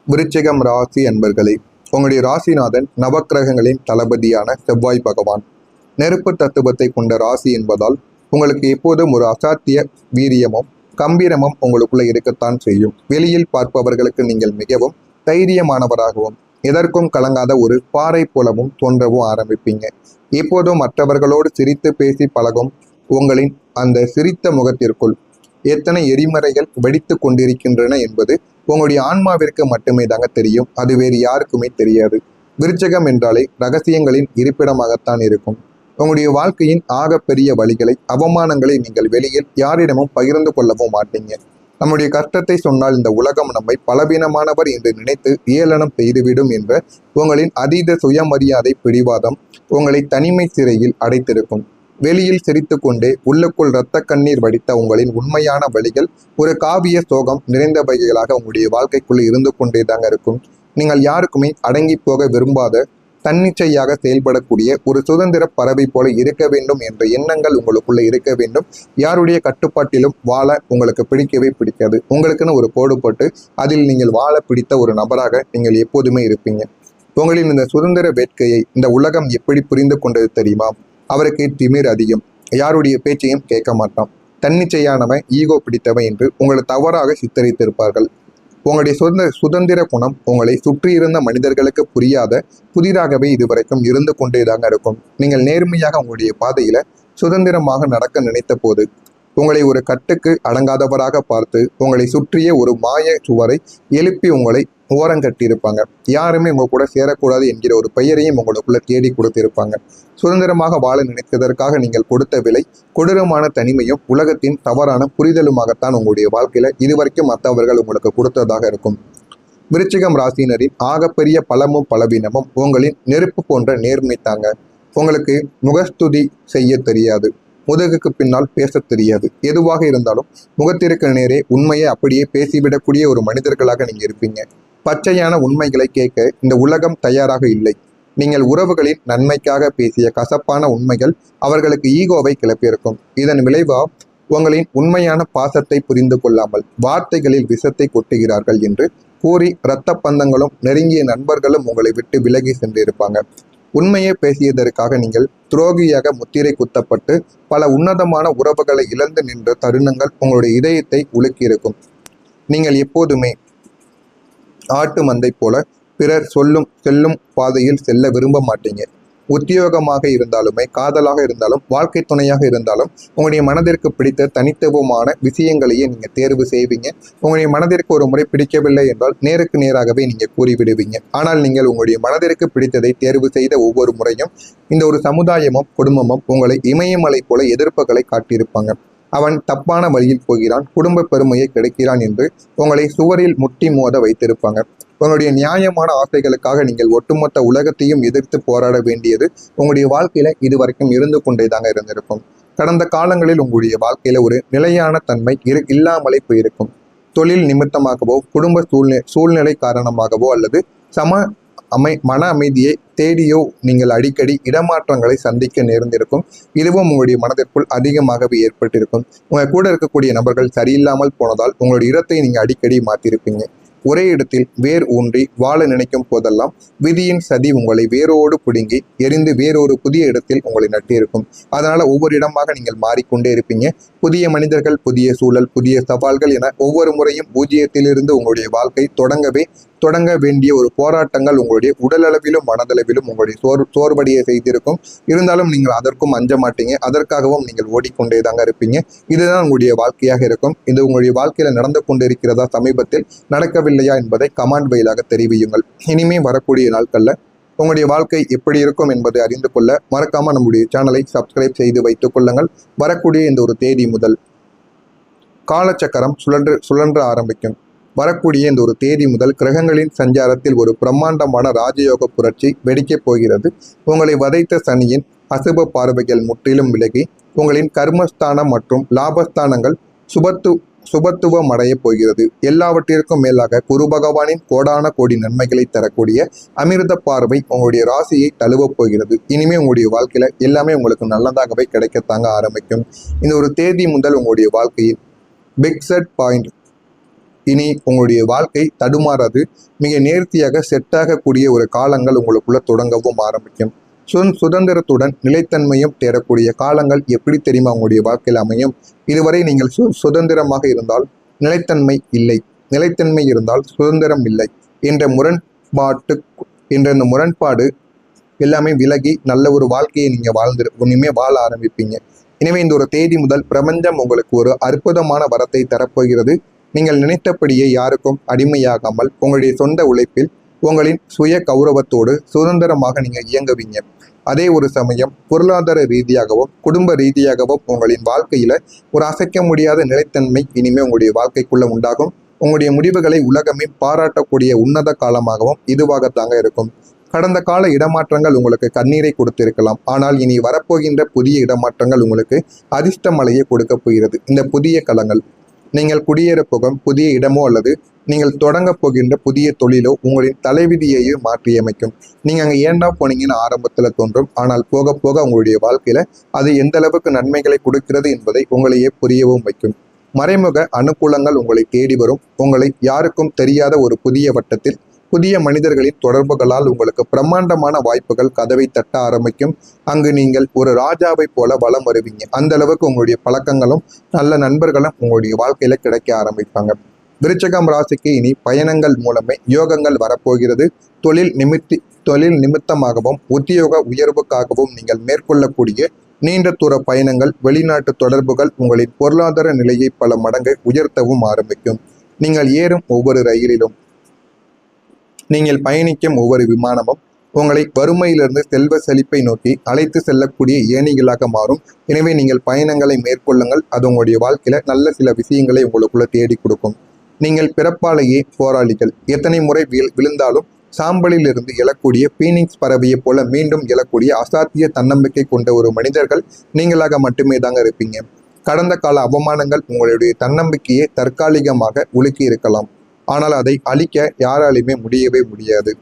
விருச்சிகம் ராசி அன்பர்களே, உங்களுடைய ராசிநாதன் நவக்கிரகங்களின் தளபதியான செவ்வாய் பகவான். நெருப்பு தத்துவத்தை கொண்ட ராசி என்பதால் உங்களுக்கு எப்போதும் ஒரு அசாத்திய வீரியமும் கம்பீரமும் உங்களுக்குள்ள இருக்கத்தான் செய்யும். வெளியில் பார்ப்பவர்களுக்கு நீங்கள் மிகவும் தைரியமானவராகவும் எதற்கும் கலங்காத ஒரு பாறை போலவும் தோன்றவும் ஆரம்பிப்பீங்க. எப்போதும் மற்றவர்களோடு சிரித்து பேசி பழகும் உங்களின் அந்த சிரித்த முகத்திற்குள் எத்தனை எரிமறைகள் வெடித்து கொண்டிருக்கின்றன என்பது உங்களுடைய ஆன்மாவிற்கு மட்டுமே தாங்க தெரியும். அது வேறு யாருக்குமே தெரியாது. விருச்சகம் என்றாலே ரகசியங்களின் இருப்பிடமாகத்தான் இருக்கும். உங்களுடைய வாழ்க்கையின் ஆகப்பெரிய வழிகளை, அவமானங்களை நீங்கள் வெளியில் யாரிடமும் பகிர்ந்து கொள்ளவும் மாட்டீங்க. நம்முடைய கஷ்டத்தை சொன்னால் இந்த உலகம் நம்மை பலவீனமானவர் என்று நினைத்து ஏளனம் செய்துவிடும் என்ற உங்களின் அதீத சுயமரியாதை பிடிவாதம் உங்களை தனிமை சிறையில் அடைத்திருக்கும். வெளியில் சிரித்து கொண்டே உள்ளுக்குள் இரத்த கண்ணீர் வடித்த உங்களின் உண்மையான வழிகள் ஒரு காவிய சோகம் நிறைந்தவைகளாக உங்களுடைய வாழ்க்கைக்குள் இருந்து கொண்டே தாங்க இருக்கும். நீங்கள் யாருக்குமே அடங்கி போக விரும்பாத, தன்னிச்சையாக செயல்படக்கூடிய ஒரு சுதந்திர பறவை போல இருக்க வேண்டும் என்ற எண்ணங்கள் உங்களுக்குள்ள இருக்க வேண்டும். யாருடைய கட்டுப்பாட்டிலும் வாழ உங்களுக்கு பிடிக்கவே பிடிக்காது. உங்களுக்குன்னு ஒரு கோடு போட்டு அதில் நீங்கள் வாழ பிடித்த ஒரு நபராக நீங்கள் எப்போதுமே இருப்பீங்க. உங்களின் இந்த சுதந்திர வேட்கையை இந்த உலகம் எப்படி புரிந்து கொண்டது தெரியுமா? அவருக்கு திமிர் அதிகம், யாருடைய பேச்சையும் கேட்க மாட்டான், தன்னிச்சையானவன், ஈகோ பிடித்தவன் என்று உங்களை தவறாக சித்தரித்திருப்பார்கள். உங்களுடைய சுதந்திர குணம் உங்களை சுற்றியிருந்த மனிதர்களுக்கு புரியாத புதிதாகவே இதுவரைக்கும் இருந்து கொண்டேதாங்க இருக்கும். நீங்கள் நேர்மையாக உங்களுடைய பாதையில சுதந்திரமாக நடக்க நினைத்த போது உங்களை ஒரு கட்டுக்கு அடங்காதவராக பார்த்து உங்களை சுற்றிய ஒரு மாய சுவரை எழுப்பி உங்களை ஓரங்கட்டியிருப்பாங்க. யாருமே உங்க கூட சேரக்கூடாது என்கிற ஒரு பெயரையும் உங்களுக்குள்ள தேடி கொடுத்திருப்பாங்க. சுதந்திரமாக வாழ நினைத்ததற்காக நீங்கள் கொடுத்த விலை கொடூரமான தனிமையும் உலகத்தின் தவறான புரிதலுமாகத்தான் உங்களுடைய வாழ்க்கையில இதுவரைக்கும் மற்றவர்கள் உங்களுக்கு கொடுத்ததாக இருக்கும். விருச்சிகம் ராசினரின் ஆகப்பெரிய பலமும் பலவீனமும் உங்களின் நெருப்பு போன்ற நேர்மை தாங்க. உங்களுக்கு முகஸ்துதி செய்ய தெரியாது, முதுகுக்கு பின்னால் பேச தெரியாது. எதுவாக இருந்தாலும் முகத்திற்கு நேரே உண்மையை அப்படியே பேசிவிடக்கூடிய ஒரு மனிதர்களாக நீங்க இருப்பீங்க. பச்சையான உண்மைகளை கேட்க இந்த உலகம் தயாராக இல்லை. நீங்கள் உறவுகளின் நன்மைக்காக பேசிய கசப்பான உண்மைகள் அவர்களுக்கு ஈகோவை கிளப்பியிருக்கும். இதன் விளைவா உங்களின் உண்மையான பாசத்தை புரிந்து கொள்ளாமல் வார்த்தைகளில் விஷத்தை கொட்டுகிறார்கள் என்று கூறி இரத்த பந்தங்களும் நெருங்கிய நண்பர்களும் உங்களை விட்டு விலகி சென்றிருப்பாங்க. உண்மையை பேசியதற்காக நீங்கள் துரோகியாக முத்திரை குத்தப்பட்டு பல உன்னதமான உறவுகளை இழந்து நின்ற தருணங்கள் உங்களுடைய இதயத்தை உலுக்கியிருக்கும். நீங்கள் எப்போதுமே ஆட்டு மந்தை போல பிறர் செல்லும் பாதையில் செல்ல விரும்ப மாட்டீங்க. உத்தியோகமாக இருந்தாலுமே, காதலாக இருந்தாலும், வாழ்க்கை துணையாக இருந்தாலும் உங்களுடைய மனதிற்கு பிடித்த தனித்துவமான விஷயங்களையே நீங்கள் தேர்வு செய்வீங்க. உங்களுடைய மனதிற்கு ஒரு முறை பிடிக்கவில்லை என்றால் நேருக்கு நேராகவே நீங்கள் கூறிவிடுவீங்க. ஆனால் நீங்கள் உங்களுடைய மனதிற்கு பிடித்ததை தேர்வு செய்த ஒவ்வொரு முறையும் இந்த ஒரு சமுதாயமும் குடும்பமும் உங்களை இமயமலை போல எதிர்ப்புகளை காட்டியிருப்பாங்க. அவன் தப்பான வழியில் போகிறான், குடும்ப பெருமையை கிடைக்கிறான் என்று உங்களை சுவரில் முட்டி மோத வைத்திருப்பாங்க. உங்களுடைய நியாயமான ஆசைகளுக்காக நீங்கள் ஒட்டுமொத்த உலகத்தையும் எதிர்த்து போராட வேண்டியது உங்களுடைய வாழ்க்கையில இதுவரைக்கும் இருந்து கொண்டேதாங்க இருந்திருக்கும். கடந்த காலங்களில் உங்களுடைய வாழ்க்கையில ஒரு நிலையான தன்மை இல்லாமலே போயிருக்கும். தொழில் நிமித்தமாகவோ, குடும்ப சூழ்நிலை காரணமாகவோ அல்லது மன அமைதியை தேடியோ நீங்கள் அடிக்கடி இடமாற்றங்களை சந்திக்க நேர்ந்திருக்கும். இதுவும் உங்களுடைய மனதிற்குள் அதிகமாகவே ஏற்பட்டிருக்கும். உங்க கூட இருக்கக்கூடிய நபர்கள் சரியில்லாமல் போனதால் உங்களுடைய இடத்தை நீங்க அடிக்கடி மாற்றிருப்பீங்க. ஒரே இடத்தில் வேர் ஊன்றி வாழ நினைக்கும் போதெல்லாம் விதியின் சதி உங்களை வேரோடு பிடுங்கி எரிந்து வேறொரு புதிய இடத்தில் உங்களை நட்டிருக்கும். அதனால ஒவ்வொரு இடமாக நீங்கள் மாறிக்கொண்டே இருப்பீங்க. புதிய மனிதர்கள், புதிய சூழல், புதிய சவால்கள் என ஒவ்வொரு முறையும் பூஜ்ஜியத்திலிருந்து உங்களுடைய வாழ்க்கை தொடங்க வேண்டிய ஒரு போராட்டங்கள் உங்களுடைய உடலளவிலும் மனதளவிலும் உங்களுடைய சோர்வடைய செய்திருக்கும். இருந்தாலும் நீங்கள் அதற்கும் அஞ்ச மாட்டீங்க. அதற்காகவும் நீங்கள் ஓடிக்கொண்டே தாங்க இருப்பீங்க. இதுதான் உங்களுடைய வாழ்க்கையாக இருக்கும். இது உங்களுடைய வாழ்க்கையில நடந்து கொண்டிருக்கிறதா, சமீபத்தில் நடக்கவில்லையா என்பதை கமெண்ட் வாயிலாக தெரிவியுங்கள். இனிமே வரக்கூடிய நாட்கள்ல உங்களுடைய வாழ்க்கை எப்படி இருக்கும் என்பதை அறிந்து கொள்ள மறக்காம நம்முடைய சேனலை சப்ஸ்கிரைப் செய்து வைத்துக் கொள்ளுங்கள். வரக்கூடிய இந்த ஒரு தேதி முதல் காலச்சக்கரம் சுழன்ற ஆரம்பிக்கும். வரக்கூடிய இந்த ஒரு தேதி முதல் கிரகங்களின் சஞ்சாரத்தில் ஒரு பிரம்மாண்டமான ராஜயோக புரட்சி வெடிக்கப் போகிறது. உங்களை வதைத்த சனியின் அசுப பார்வைகள் முற்றிலும் விலகி உங்களின் கர்மஸ்தானம் மற்றும் லாபஸ்தானங்கள் சுபத்துவம் அடைய போகிறது. எல்லாவற்றிற்கும் மேலாக குரு பகவானின் கோடான கோடி நன்மைகளை தரக்கூடிய அமிர்த பார்வை உங்களுடைய ராசியை தழுவப் போகிறது. இனிமே உங்களுடைய வாழ்க்கையில எல்லாமே உங்களுக்கு நல்லதாகவே கிடைக்கத்தாங்க ஆரம்பிக்கும். இந்த ஒரு தேதி முதல் உங்களுடைய வாழ்க்கையில் பிக் செட் பாயிண்ட் இனி உங்களுடைய வாழ்க்கை தடுமாறாது, மிக நேர்த்தியாக செட் ஆகக்கூடிய ஒரு காலங்கள் உங்களுக்குள்ள தொடங்கவும் ஆரம்பிக்கும். சுதந்திரத்துடன் நிலைத்தன்மையும் தேடக்கூடிய காலங்கள் எப்படி தெரியுமா உங்களுடைய வாழ்க்கையில் அமையும்? இதுவரை நீங்கள் சுதந்திரமாக இருந்தால் நிலைத்தன்மை இல்லை, நிலைத்தன்மை இருந்தால் சுதந்திரம் இல்லை என்ற இந்த முரண்பாடு எல்லாமே விலகி நல்ல ஒரு வாழ்க்கையை நீங்கள் இனிமே வாழ ஆரம்பிப்பீங்க. எனவே இந்த ஒரு தேதி முதல் பிரபஞ்சம் உங்களுக்கு ஒரு அற்புதமான வரத்தை தரப்போகிறது. நீங்கள் நினைத்தபடியே யாருக்கும் அடிமையாகாமல் உங்களுடைய சொந்த உழைப்பில் உங்களின் சுய கௌரவத்தோடு சுதந்திரமாக நீங்கள் இயங்குவீங்க. அதே ஒரு சமயம் பொருளாதார ரீதியாகவும் குடும்ப ரீதியாகவும் உங்களின் வாழ்க்கையில ஒரு அசைக்க முடியாத நிலைத்தன்மை இனிமே உங்களுடைய வாழ்க்கைக்குள்ள உண்டாகும். உங்களுடைய முடிவுகளை உலகமே பாராட்டக்கூடிய உன்னத காலமாகவும் இதுவாகத்தாங்க இருக்கும். கடந்த கால இடமாற்றங்கள் உங்களுக்கு கண்ணீரை கொடுத்திருக்கலாம், ஆனால் இனி வரப்போகின்ற புதிய இடமாற்றங்கள் உங்களுக்கு அதிர்ஷ்ட மலையை கொடுக்க போகிறது. இந்த புதிய களங்கள் நீங்கள் குடியேற போகும் புதிய இடமோ அல்லது நீங்கள் தொடங்க போகின்ற புதிய தொழிலோ உங்களின் தலைவிதியையே மாற்றியமைக்கும். நீங்கள் அங்கே ஏண்டா போனீங்கன்னு ஆரம்பத்தில் தோன்றும், ஆனால் போக போக உங்களுடைய வாழ்க்கையில அது எந்த அளவுக்கு நன்மைகளை கொடுக்கிறது என்பதை உங்களையே புரியவும் வைக்கும். மறைமுக அனுகூலங்கள் உங்களை தேடி வரும். உங்களை யாருக்கும் தெரியாத ஒரு புதிய வட்டத்தில் புதிய மனிதர்களின் தொடர்புகளால் உங்களுக்கு பிரம்மாண்டமான வாய்ப்புகள் கதவை தட்ட ஆரம்பிக்கும். அங்கு நீங்கள் ஒரு ராஜாவை போல வலம் வருவீங்க. அந்த அளவுக்கு உங்களுடைய பழக்கங்களும் நல்ல நண்பர்களும் உங்களுடைய வாழ்க்கையில கிடைக்க ஆரம்பிப்பாங்க. விருச்சிகம் ராசிக்கு இனி பயணங்கள் மூலமே யோகங்கள் வரப்போகிறது. தொழில் நிமித்தமாகவும் உத்தியோக உயர்வுக்காகவும் நீங்கள் மேற்கொள்ளக்கூடிய நீண்ட தூர பயணங்கள், வெளிநாட்டு தொடர்புகள் உங்களின் பொருளாதார நிலையை பல மடங்கு உயர்த்தவும் ஆரம்பிக்கும். நீங்கள் ஏறும் ஒவ்வொரு ரயிலிலும், நீங்கள் பயணிக்கும் ஒவ்வொரு விமானமும் உங்களை வறுமையிலிருந்து செல்வ செழிப்பை நோக்கி அழைத்து செல்லக்கூடிய ஏணிகளாக மாறும். எனவே நீங்கள் பயணங்களை மேற்கொள்ளுங்கள். அது உங்களுடைய வாழ்க்கையில நல்ல சில விஷயங்களை உங்களுக்குள்ள தேடி கொடுக்கும். நீங்கள் பிறப்பாலேயே போராளிகள். எத்தனை முறை விழுந்தாலும் சாம்பலில் இருந்து எழக்கூடிய பீனிக்ஸ் பறவையை போல மீண்டும் எழக்கூடிய அசாத்திய தன்னம்பிக்கை கொண்ட ஒரு மனிதர்கள் நீங்களாக மட்டுமே தாங்க இருப்பீங்க. கடந்த கால அவமானங்கள் உங்களுடைய தன்னம்பிக்கையை தற்காலிகமாக உலுக்கி இருக்கலாம், ஆனால் அதை அழிக்க யாராலுமே முடியவே முடியாது.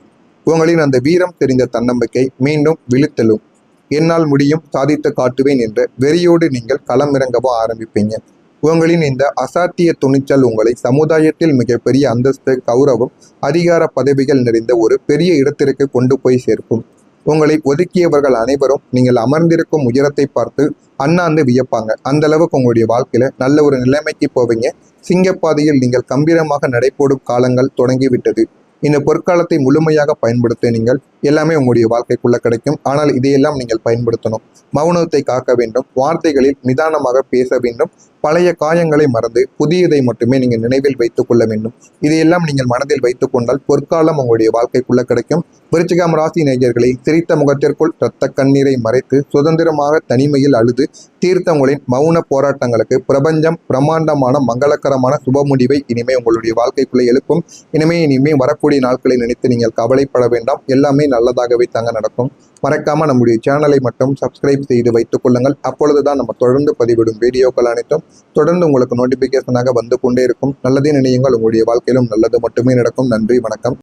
உங்களின் அந்த வீரம் தெரிந்த தன்னம்பிக்கை மீண்டும் விழுத்தலும். என்னால் முடியும், சாதித்து காட்டுவேன் என்ற வெறியோடு நீங்கள் களமிறங்கவோ ஆரம்பிப்பீங்க. உங்களின் இந்த அசாத்திய துணிச்சல் உங்களை சமுதாயத்தில் மிகப்பெரிய அந்தஸ்து, கௌரவம், அதிகார பதவிகள் நிறைந்த ஒரு பெரிய இடத்திற்கு கொண்டு போய் சேர்க்கும். உங்களை ஒதுக்கியவர்கள் அனைவரும் நீங்கள் அமர்ந்திருக்கும் உயரத்தை பார்த்து அண்ணாந்து வியப்பாங்க. அந்த அளவுக்கு உங்களுடைய வாழ்க்கையில நல்ல ஒரு நிலைமைக்கு போவீங்க. சிங்கப்பாதையில் நீங்கள் கம்பீரமாக நடைபோடும் காலங்கள் தொடங்கிவிட்டது. இந்த பொற்காலத்தை முழுமையாக பயன்படுத்த நீங்கள் எல்லாமே உங்களுடைய வாழ்க்கைக்குள்ள கிடைக்கும். ஆனால் இதையெல்லாம் நீங்கள் பயன்படுத்தணும். மௌனத்தை காக்க வேண்டும். வார்த்தைகளில் நிதானமாக பேச வேண்டும். பழைய காயங்களை மறந்து புதியதை மட்டுமே நீங்கள் நினைவில் வைத்துக் கொள்ள வேண்டும். இதையெல்லாம் நீங்கள் மனதில் வைத்துக் கொண்டால் பொற்காலம் உங்களுடைய வாழ்க்கைக்குள்ள கிடைக்கும். விருச்சிகம் ராசி நேயர்களை சிரித்த முகத்திற்குள் இரத்த கண்ணீரை மறைத்து சுதந்திரமாக தனிமையில் அழுது தீர்த்த உங்களின் மௌன போராட்டங்களுக்கு பிரபஞ்சம் பிரம்மாண்டமான மங்களகரமான சுப முடிவை இனிமே உங்களுடைய வாழ்க்கைக்குள்ளே எழுப்பும். இனிமே வரக்கூடிய நாட்களை நினைத்து நீங்கள் கவலைப்பட வேண்டாம். எல்லாமே நல்லதாகவே தாங்க நடக்கும். மறக்காம நம்முடைய சேனலை மட்டும் சப்ஸ்கிரைப் செய்து வைத்துக் கொள்ளுங்கள். அப்பொழுதுதான் நம்ம தொடர்ந்து பதிவிடும் வீடியோக்கள் அனைத்தும் தொடர்ந்து உங்களுக்கு நோட்டிபிகேஷனாக வந்து கொண்டே இருக்கும். நல்லதே நினையுங்கள், உங்களுடைய வாழ்க்கையிலும் நல்லது மட்டுமே நடக்கும். நன்றி, வணக்கம்.